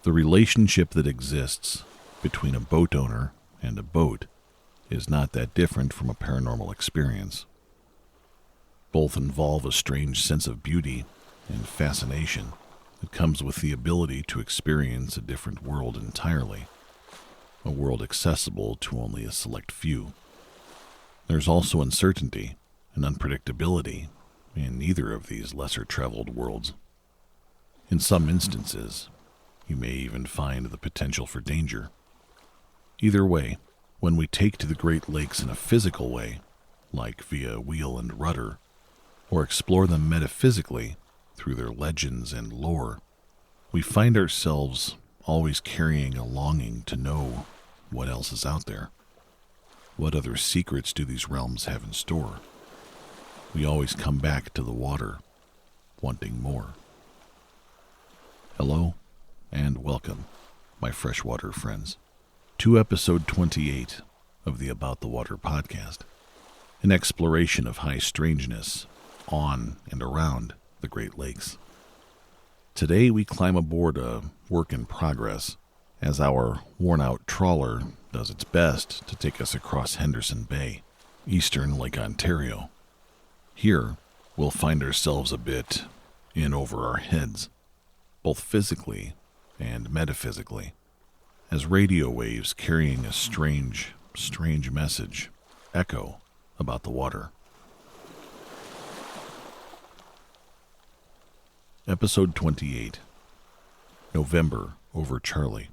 The relationship that exists between a boat owner and a boat is not that different from a paranormal experience. Both involve a strange sense of beauty and fascination that comes with the ability to experience a different world entirely, a world accessible to only a select few. There's also uncertainty and unpredictability in either of these lesser-traveled worlds. In some instances, you may even find the potential for danger. Either way, when we take to the Great Lakes in a physical way, like via wheel and rudder, or explore them metaphysically through their legends and lore, we find ourselves always carrying a longing to know what else is out there. What other secrets do these realms have in store? We always come back to the water, wanting more. Hello, and welcome, my freshwater friends, to episode 28 of the About the Water podcast, an exploration of high strangeness on and around the Great Lakes. Today we climb aboard a work in progress as our worn-out trawler does its best to take us across Henderson Bay, eastern Lake Ontario. Here, we'll find ourselves a bit in over our heads, both physically and metaphysically, as radio waves carrying a strange message echo about the water. Episode 28, November over Charlie.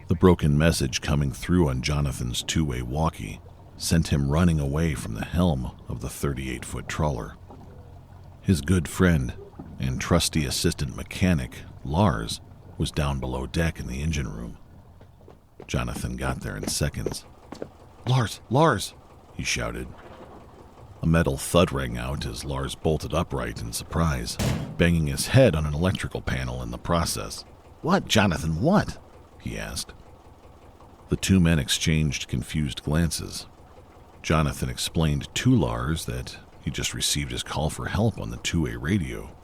The broken message coming through on Jonathan's two-way walkie sent him running away from the helm of the 38-foot trawler. His good friend and trusty assistant mechanic, Lars, was down below deck in the engine room. Jonathan got there in seconds. Lars, he shouted. A metal thud rang out as Lars bolted upright in surprise, banging his head on an electrical panel in the process. "What, Jonathan, what?" he asked. The two men exchanged confused glances. Jonathan explained to Lars that he just received his call for help on the two-way radio.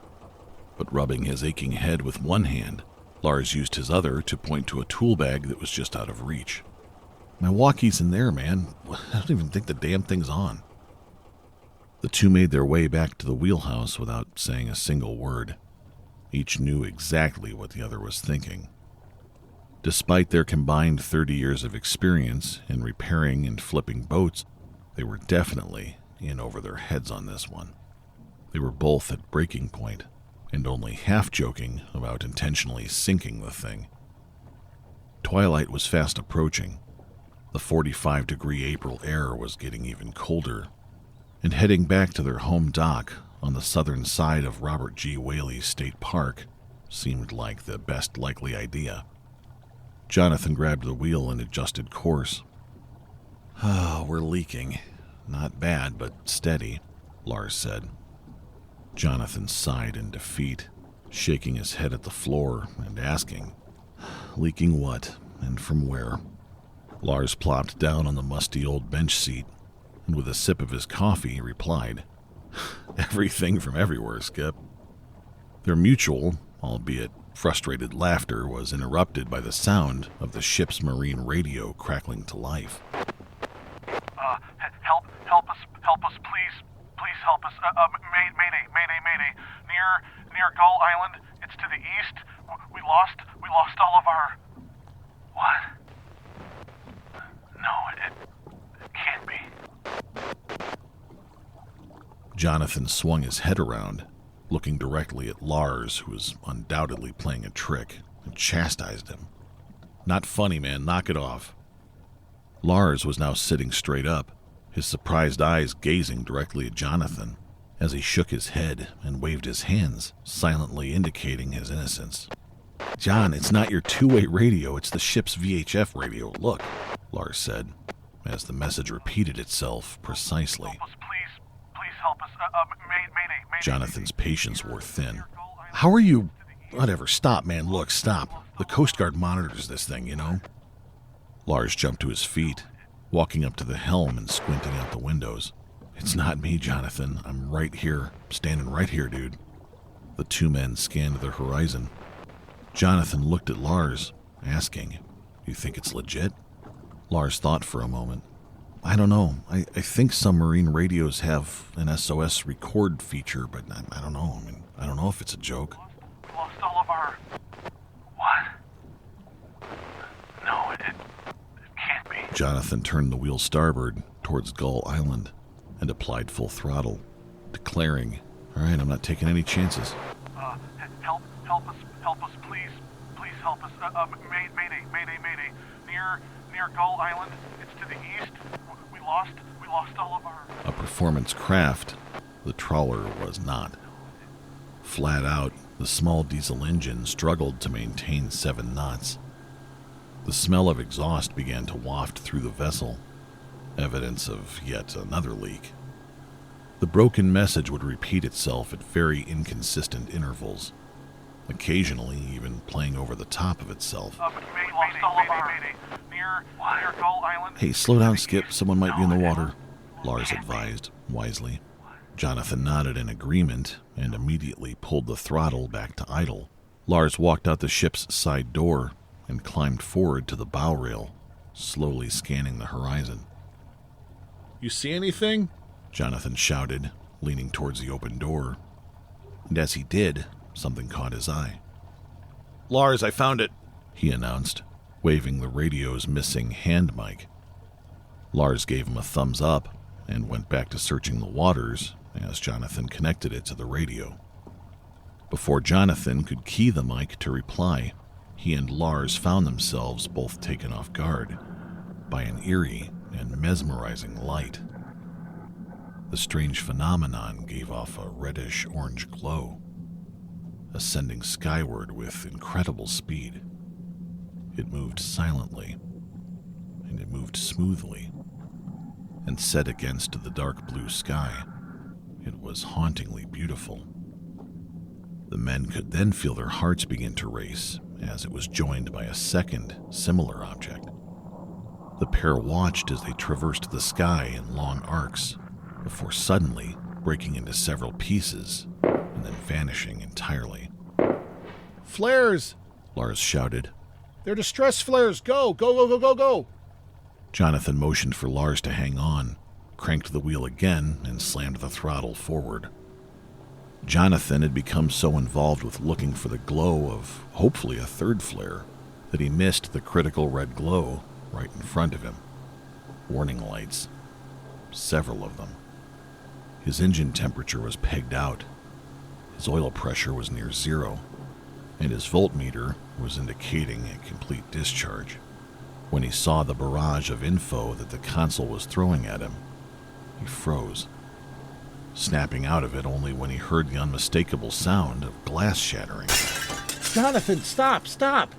But rubbing his aching head with one hand, Lars used his other to point to a tool bag that was just out of reach. "My walkie's in there, man. I don't even think the damn thing's on." The two made their way back to the wheelhouse without saying a single word. Each knew exactly what the other was thinking. Despite their combined 30 years of experience in repairing and flipping boats, they were definitely in over their heads on this one. They were both at breaking point, and only half joking about intentionally sinking the thing. Twilight was fast approaching. The 45-degree April air was getting even colder, and heading back to their home dock on the southern side of Robert G. Whaley State Park seemed like the best likely idea. Jonathan grabbed the wheel and adjusted course. We're leaking. Not bad, but steady," Lars said. Jonathan sighed in defeat, shaking his head at the floor and asking, "Leaking what, and from where?" Lars plopped down on the musty old bench seat, and with a sip of his coffee, replied, "Everything from everywhere, Skip." Their mutual, albeit frustrated laughter was interrupted by the sound of the ship's marine radio crackling to life. Help us, please help us. Mayday. Near Gull Island. It's to the east. We lost all of our... What? No, it can't be. Jonathan swung his head around, looking directly at Lars, who was undoubtedly playing a trick, and chastised him. "Not funny, man. Knock it off." Lars was now sitting straight up, his surprised eyes gazing directly at Jonathan, as he shook his head and waved his hands, silently indicating his innocence. "John, it's not your two-way radio, it's the ship's VHF radio. Look," Lars said, as the message repeated itself precisely. Help us, please help us. Mayday. Jonathan's patience wore thin. "How are you... Whatever, stop, man, look, stop. The Coast Guard monitors this thing, you know? Lars jumped to his feet, walking up to the helm and squinting out the windows. It's not me, Jonathan. I'm right here, standing right here, dude. The two men scanned the horizon. Jonathan looked at Lars, asking, "You think it's legit?" Lars thought for a moment. "I don't know. I think some marine radios have an SOS record feature, but I don't know. I don't know if it's a joke." We lost all of our... What? No, it can't be. Jonathan turned the wheel starboard towards Gull Island and applied full throttle, declaring, "All right, I'm not taking any chances." Help us, please help us. Mayday. Near Gull Island. It's to the east. We lost all of our... A performance craft, the trawler was not. Flat out, the small diesel engine struggled to maintain 7 knots. The smell of exhaust began to waft through the vessel, evidence of yet another leak. The broken message would repeat itself at very inconsistent intervals, occasionally even playing over the top of itself. Mayday. Near Gull Island. "Hey, slow down, Skip. Someone might be in the water," Lars advised, wisely. Jonathan nodded in agreement and immediately pulled the throttle back to idle. Lars walked out the ship's side door and climbed forward to the bow rail, slowly scanning the horizon. "You see anything?" Jonathan shouted, leaning towards the open door. And as he did, something caught his eye. "Lars, I found it," he announced, waving the radio's missing hand mic. Lars gave him a thumbs up and went back to searching the waters as Jonathan connected it to the radio. Before Jonathan could key the mic to reply, he and Lars found themselves both taken off guard by an eerie and mesmerizing light. The strange phenomenon gave off a reddish-orange glow, ascending skyward with incredible speed. It moved silently, and it moved smoothly, and set against the dark blue sky, it was hauntingly beautiful. The men could then feel their hearts begin to race as it was joined by a second, similar object. The pair watched as they traversed the sky in long arcs, before suddenly breaking into several pieces and then vanishing entirely. "Flares!" Lars shouted. "They're distress flares! Go! Go! Jonathan motioned for Lars to hang on, cranked the wheel again, and slammed the throttle forward. Jonathan had become so involved with looking for the glow of, hopefully, a third flare that he missed the critical red glow right in front of him. Warning lights. Several of them. His engine temperature was pegged out. His oil pressure was near zero, and his voltmeter was indicating a complete discharge. When he saw the barrage of info that the console was throwing at him, he froze, snapping out of it only when he heard the unmistakable sound of glass shattering. "Jonathan, stop!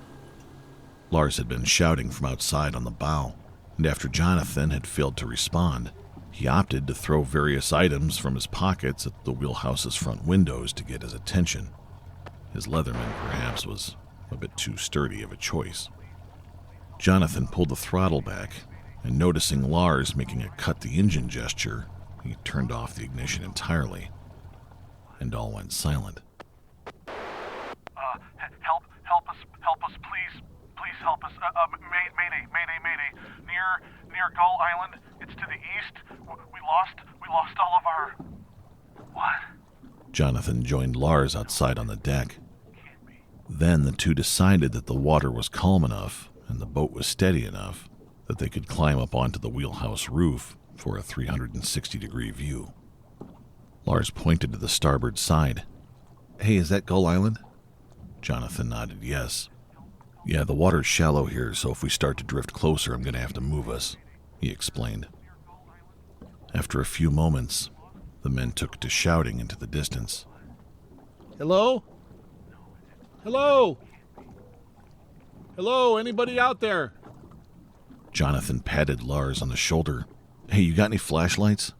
Lars had been shouting from outside on the bow, and after Jonathan had failed to respond, he opted to throw various items from his pockets at the wheelhouse's front windows to get his attention. His Leatherman, perhaps, was a bit too sturdy of a choice. Jonathan pulled the throttle back, and noticing Lars making a cut-the-engine gesture, he turned off the ignition entirely, and all went silent. Help us, please help us. Mayday. Near Gull Island. It's to the east. We lost all of our... What? Jonathan joined Lars outside on the deck. Then the two decided that the water was calm enough and the boat was steady enough that they could climb up onto the wheelhouse roof for a 360-degree view. Lars pointed to the starboard side. "Hey, is that Gull Island?" Jonathan nodded yes. "Yeah, the water's shallow here, so if we start to drift closer, I'm going to have to move us," he explained. After a few moments, the men took to shouting into the distance. "Hello? Hello, anybody out there?" Jonathan patted Lars on the shoulder. "Hey, you got any flashlights?"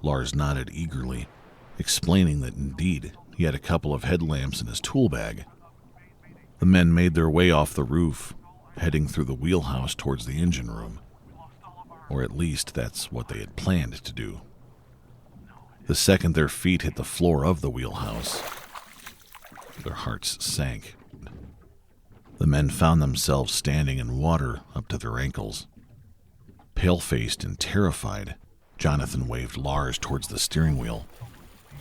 Lars nodded eagerly, explaining that indeed he had a couple of headlamps in his tool bag. The men made their way off the roof, heading through the wheelhouse towards the engine room. Or at least that's what they had planned to do. The second their feet hit the floor of the wheelhouse, their hearts sank. The men found themselves standing in water up to their ankles. Pale-faced and terrified, Jonathan waved Lars towards the steering wheel.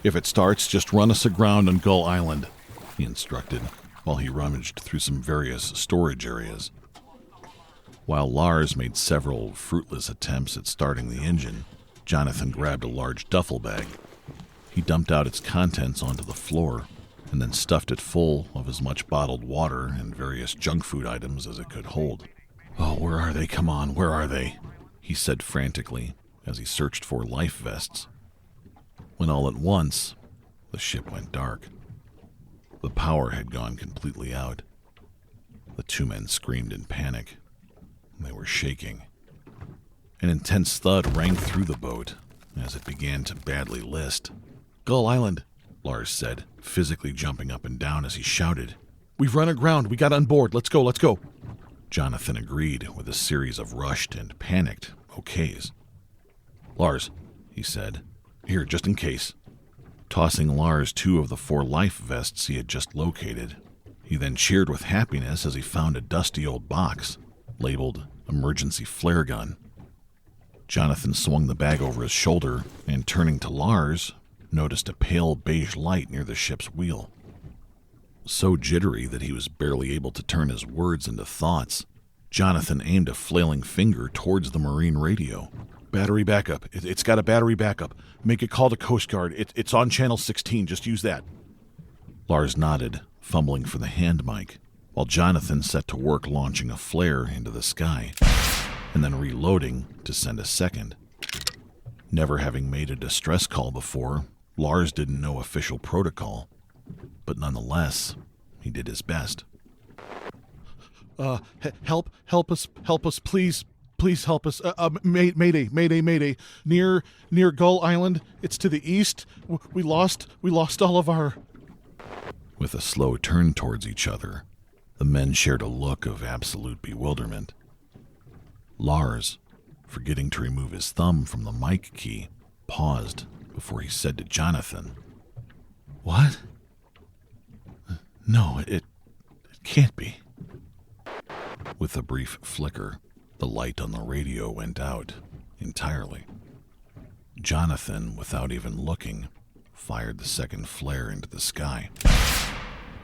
"If it starts, just run us aground on Gull Island," he instructed, while he rummaged through some various storage areas. While Lars made several fruitless attempts at starting the engine, Jonathan grabbed a large duffel bag. He dumped out its contents onto the floor, and then stuffed it full of as much bottled water and various junk food items as it could hold. "Oh, where are they? Come on, where are they?" he said frantically as he searched for life vests. When all at once, the ship went dark. The power had gone completely out. The two men screamed in panic. They were shaking. An intense thud rang through the boat as it began to badly list. "Gull Island," Lars said, physically jumping up and down as he shouted. "We've run aground. We got on board. Let's go, let's go." Jonathan agreed with a series of rushed and panicked okays. "Lars," he said, "here, just in case." Tossing Lars 2 of the 4 life vests he had just located, he then cheered with happiness as he found a dusty old box labeled emergency flare gun. Jonathan swung the bag over his shoulder and, turning to Lars, noticed a pale beige light near the ship's wheel. So jittery that he was barely able to turn his words into thoughts, Jonathan aimed a flailing finger towards the marine radio. "Battery backup. It's got a battery backup. Make a call to Coast Guard. It's on channel 16. Just use that." Lars nodded, fumbling for the hand mic, while Jonathan set to work launching a flare into the sky, and then reloading to send a second. Never having made a distress call before, Lars didn't know official protocol, but nonetheless, he did his best. Help us, please help us. Mayday. Near Gull Island. It's to the east. We lost all of our..." With a slow turn towards each other, the men shared a look of absolute bewilderment. Lars, forgetting to remove his thumb from the mic key, paused before he said to Jonathan, "What? No, it can't be." With a brief flicker, the light on the radio went out entirely. Jonathan, without even looking, fired the second flare into the sky.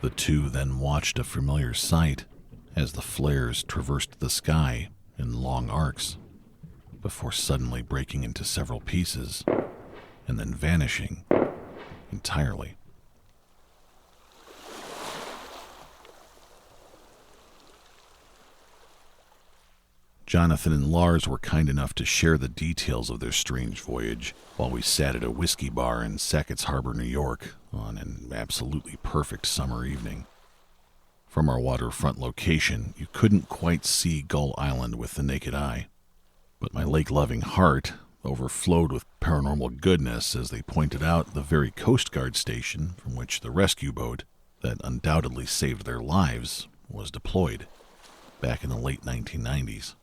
The two then watched a familiar sight as the flares traversed the sky in long arcs, before suddenly breaking into several pieces and then vanishing entirely. Jonathan and Lars were kind enough to share the details of their strange voyage while we sat at a whiskey bar in Sackett's Harbor, New York, on an absolutely perfect summer evening. From our waterfront location, you couldn't quite see Gull Island with the naked eye, but my lake-loving heart overflowed with paranormal goodness as they pointed out the very Coast Guard station from which the rescue boat that undoubtedly saved their lives was deployed back in the late 1990s.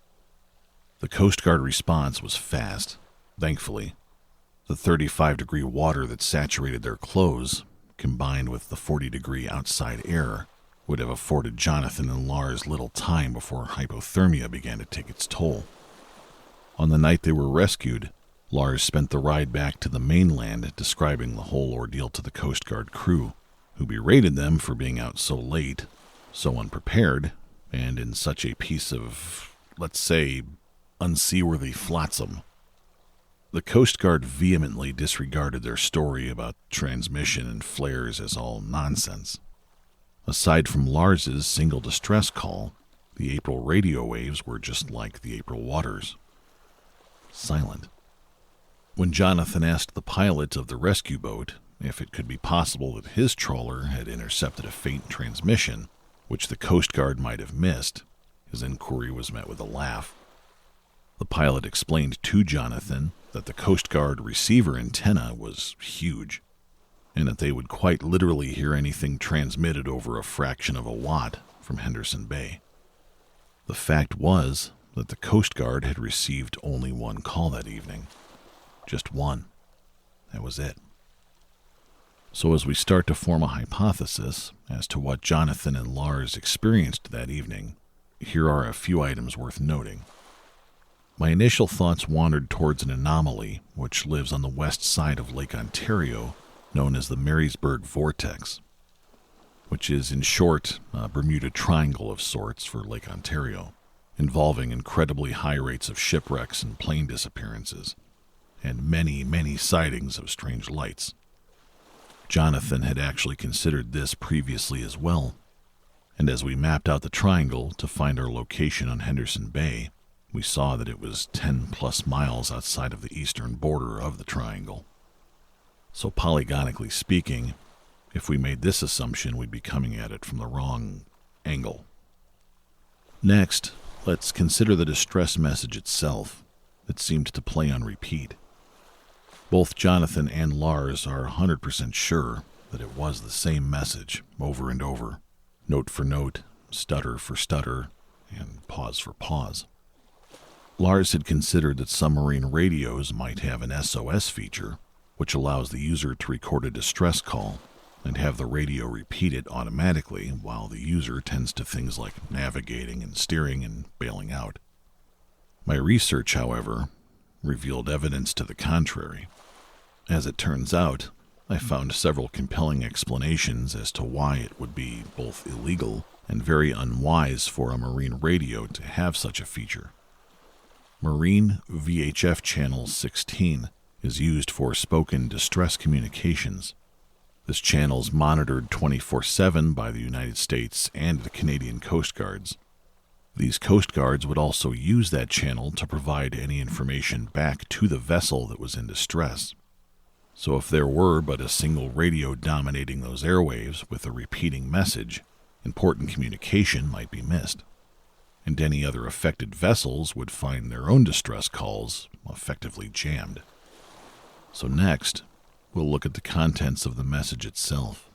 The Coast Guard response was fast, thankfully. The 35-degree water that saturated their clothes, combined with the 40-degree outside air, would have afforded Jonathan and Lars little time before hypothermia began to take its toll. On the night they were rescued, Lars spent the ride back to the mainland describing the whole ordeal to the Coast Guard crew, who berated them for being out so late, so unprepared, and in such a piece of, let's say, unseaworthy flotsam. The Coast Guard vehemently disregarded their story about transmission and flares as all nonsense. Aside from Lars's single distress call, the April radio waves were just like the April waters. Silent. When Jonathan asked the pilot of the rescue boat if it could be possible that his trawler had intercepted a faint transmission, which the Coast Guard might have missed, his inquiry was met with a laugh. The pilot explained to Jonathan that the Coast Guard receiver antenna was huge, and that they would quite literally hear anything transmitted over a fraction of a watt from Henderson Bay. The fact was that the Coast Guard had received only one call that evening. Just one. That was it. So as we start to form a hypothesis as to what Jonathan and Lars experienced that evening, here are a few items worth noting. My initial thoughts wandered towards an anomaly which lives on the west side of Lake Ontario, known as the Marysburg Vortex, which is, in short, a Bermuda Triangle of sorts for Lake Ontario, involving incredibly high rates of shipwrecks and plane disappearances, and many, many sightings of strange lights. Jonathan had actually considered this previously as well, and as we mapped out the triangle to find our location on Henderson Bay, we saw that it was 10+ miles outside of the eastern border of the triangle. So polygonically speaking, if we made this assumption, we'd be coming at it from the wrong angle. Next, let's consider the distress message itself that seemed to play on repeat. Both Jonathan and Lars are 100% sure that it was the same message over and over, note for note, stutter for stutter, and pause for pause. Lars had considered that submarine radios might have an SOS feature, which allows the user to record a distress call and have the radio repeat it automatically while the user tends to things like navigating and steering and bailing out. My research, however, revealed evidence to the contrary. As it turns out, I found several compelling explanations as to why it would be both illegal and very unwise for a marine radio to have such a feature. Marine VHF Channel 16 is used for spoken distress communications. This channel is monitored 24/7 by the United States and the Canadian Coast Guards. These Coast Guards would also use that channel to provide any information back to the vessel that was in distress. So if there were but a single radio dominating those airwaves with a repeating message, important communication might be missed, and any other affected vessels would find their own distress calls effectively jammed. So next, we'll look at the contents of the message itself.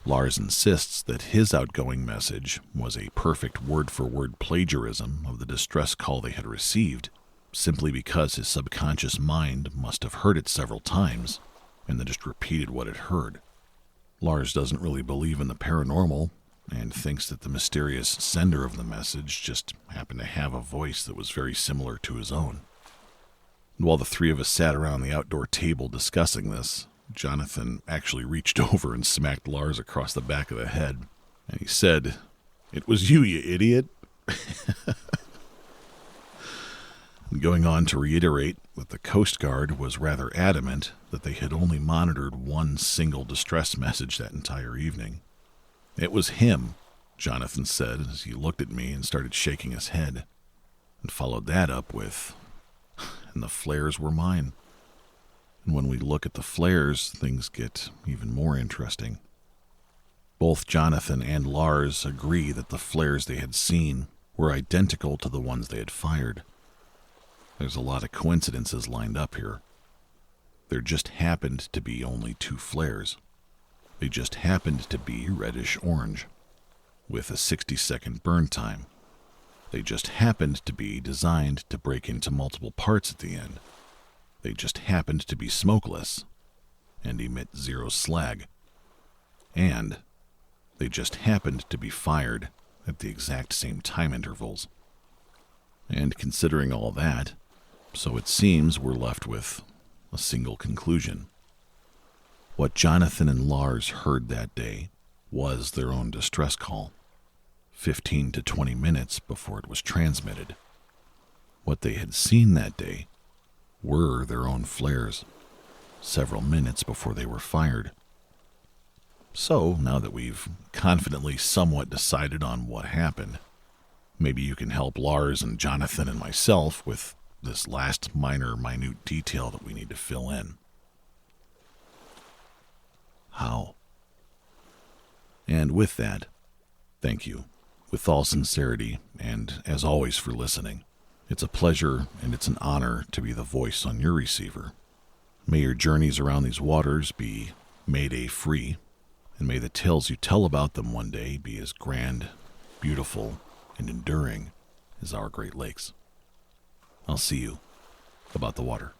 Lars insists that his outgoing message was a perfect word-for-word plagiarism of the distress call they had received, simply because his subconscious mind must have heard it several times and then just repeated what it heard. Lars doesn't really believe in the paranormal and thinks that the mysterious sender of the message just happened to have a voice that was very similar to his own. And while the three of us sat around the outdoor table discussing this, Jonathan actually reached over and smacked Lars across the back of the head, and he said, "It was you idiot." Going on to reiterate that the Coast Guard was rather adamant that they had only monitored one single distress message that entire evening. "It was him," Jonathan said as he looked at me and started shaking his head, and followed that up with, "And the flares were mine." And when we look at the flares, things get even more interesting. Both Jonathan and Lars agree that the flares they had seen were identical to the ones they had fired. There's a lot of coincidences lined up here. There just happened to be only 2 flares. They just happened to be reddish-orange, with a 60-second burn time. They just happened to be designed to break into multiple parts at the end. They just happened to be smokeless and emit 0 slag. And they just happened to be fired at the exact same time intervals. And considering all that, so it seems we're left with a single conclusion. What Jonathan and Lars heard that day was their own distress call, 15 to 20 minutes before it was transmitted. What they had seen that day were their own flares, several minutes before they were fired. So, now that we've confidently somewhat decided on what happened, maybe you can help Lars and Jonathan and myself with this last minute detail that we need to fill in. How? And with that, thank you, with all sincerity, and as always for listening. It's a pleasure and it's an honor to be the voice on your receiver. May your journeys around these waters be Mayday free, and may the tales you tell about them one day be as grand, beautiful, and enduring as our Great Lakes. I'll see you about the water.